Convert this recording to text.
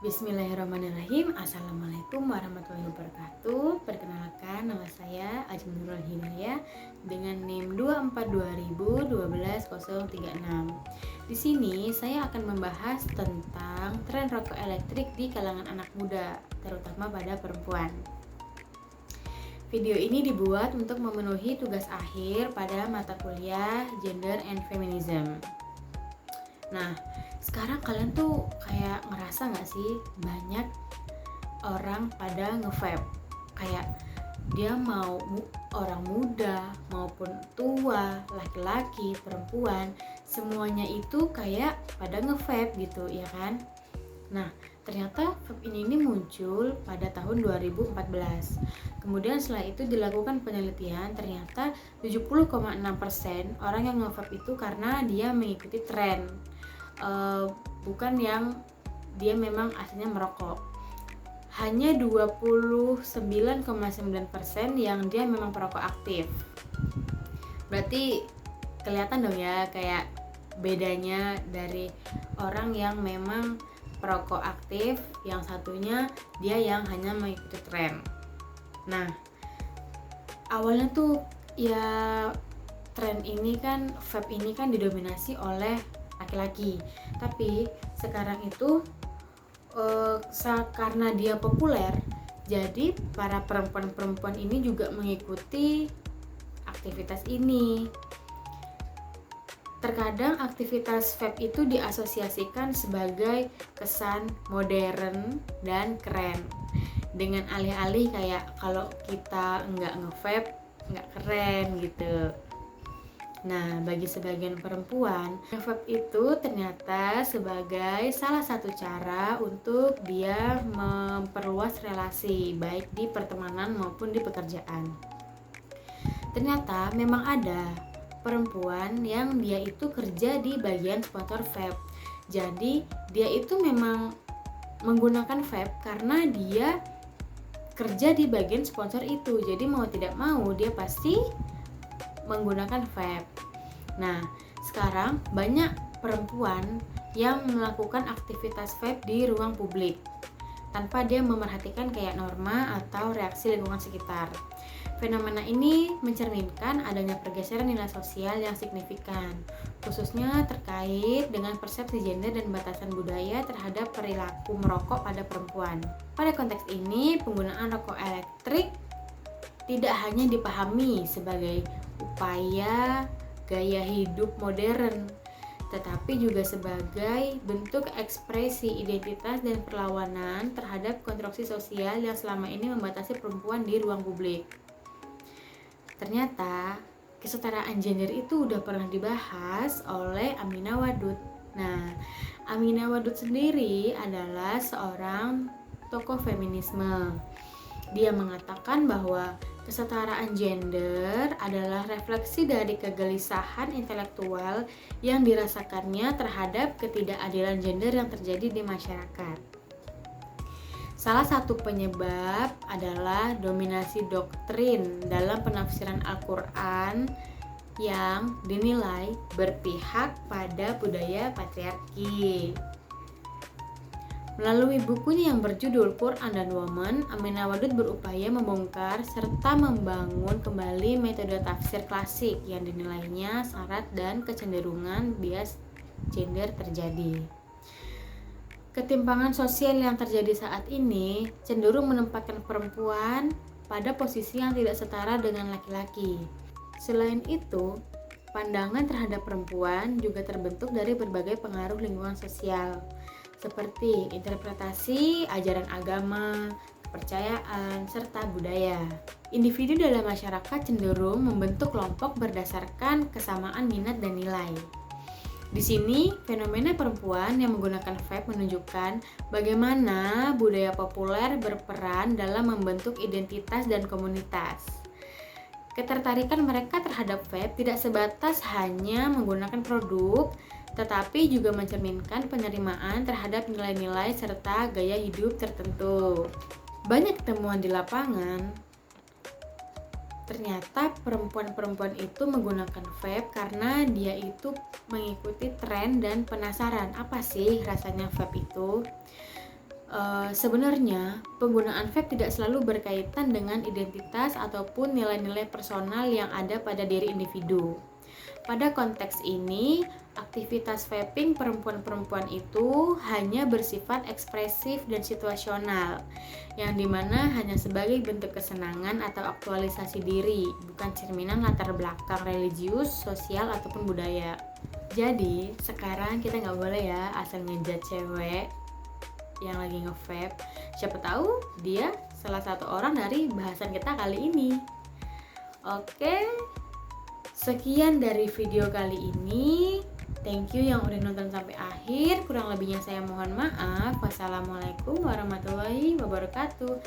Bismillahirrahmanirrahim. Assalamualaikum warahmatullahi wabarakatuh. Perkenalkan, nama saya Ajeng Nurul Hidayah dengan NIM 2422012-036. Di sini saya akan membahas tentang tren rokok elektrik di kalangan anak muda, terutama pada perempuan. Video ini dibuat untuk memenuhi tugas akhir pada mata kuliah Gender and Feminism. Nah, sekarang kalian tuh kayak ngerasa gak sih banyak orang pada nge-vape? Kayak dia mau orang muda maupun tua, laki-laki, perempuan, semuanya itu kayak pada nge-vape gitu, ya kan? Nah, ternyata vape ini muncul pada tahun 2014. Kemudian setelah itu dilakukan penelitian, ternyata 70,6% orang yang nge-vape itu karena dia mengikuti tren, bukan yang dia memang aslinya merokok. Hanya 29,9% yang dia memang perokok aktif. Berarti kelihatan dong ya kayak bedanya dari orang yang memang perokok aktif, yang satunya dia yang hanya mengikuti tren. Nah, awalnya tuh ya tren ini kan, vape ini kan didominasi oleh laki-laki, tapi sekarang itu karena dia populer, jadi para perempuan-perempuan ini juga mengikuti aktivitas ini. Terkadang aktivitas vape itu diasosiasikan sebagai kesan modern dan keren, dengan alih-alih kayak kalau kita nggak nge-vape nggak keren gitu. Nah, bagi sebagian perempuan, vape itu ternyata sebagai salah satu cara untuk dia memperluas relasi, baik di pertemanan maupun di pekerjaan. Ternyata memang ada perempuan yang dia itu kerja di bagian sponsor vape. Jadi, dia itu memang menggunakan vape karena dia kerja di bagian sponsor itu. Jadi mau tidak mau dia pasti menggunakan vape. Nah, sekarang banyak perempuan yang melakukan aktivitas vape di ruang publik tanpa dia memerhatikan kayak norma atau reaksi lingkungan sekitar. Fenomena ini mencerminkan adanya pergeseran nilai sosial yang signifikan, khususnya terkait dengan persepsi gender dan batasan budaya terhadap perilaku merokok pada perempuan. Pada konteks ini, penggunaan rokok elektrik tidak hanya dipahami sebagai upaya gaya hidup modern, tetapi juga sebagai bentuk ekspresi identitas dan perlawanan terhadap konstruksi sosial yang selama ini membatasi perempuan di ruang publik. Ternyata kesetaraan gender itu udah pernah dibahas oleh Aminah Wadud. Nah, Aminah Wadud sendiri adalah seorang tokoh feminisme. Dia mengatakan bahwa kesetaraan gender adalah refleksi dari kegelisahan intelektual yang dirasakannya terhadap ketidakadilan gender yang terjadi di masyarakat. Salah satu penyebab adalah dominasi doktrin dalam penafsiran Al-Quran yang dinilai berpihak pada budaya patriarki. Melalui bukunya yang berjudul Quran dan Woman, Aminah Wadud berupaya membongkar serta membangun kembali metode tafsir klasik yang dinilainya syarat dan kecenderungan bias gender terjadi. Ketimpangan sosial yang terjadi saat ini cenderung menempatkan perempuan pada posisi yang tidak setara dengan laki-laki. Selain itu, pandangan terhadap perempuan juga terbentuk dari berbagai pengaruh lingkungan sosial, seperti interpretasi ajaran agama, kepercayaan, serta budaya. Individu dalam masyarakat cenderung membentuk kelompok berdasarkan kesamaan minat dan nilai. Di sini, fenomena perempuan yang menggunakan vape menunjukkan bagaimana budaya populer berperan dalam membentuk identitas dan komunitas. Ketertarikan mereka terhadap vape tidak sebatas hanya menggunakan produk, tetapi juga mencerminkan penerimaan terhadap nilai-nilai serta gaya hidup tertentu. Banyak temuan di lapangan, ternyata perempuan-perempuan itu menggunakan vape karena dia itu mengikuti tren dan penasaran apa sih rasanya vape itu. Sebenarnya penggunaan vape tidak selalu berkaitan dengan identitas ataupun nilai-nilai personal yang ada pada diri individu. Pada konteks ini, aktivitas vaping perempuan-perempuan itu hanya bersifat ekspresif dan situasional, yang dimana hanya sebagai bentuk kesenangan atau aktualisasi diri, bukan cerminan latar belakang religius, sosial, ataupun budaya. Jadi, sekarang kita nggak boleh ya asal ngejudge cewek yang lagi nge-vape. Siapa tahu dia salah satu orang dari bahasan kita kali ini. Oke, sekian dari video kali ini. Thank you yang udah nonton sampai akhir. Kurang lebihnya saya mohon maaf. Wassalamualaikum warahmatullahi wabarakatuh.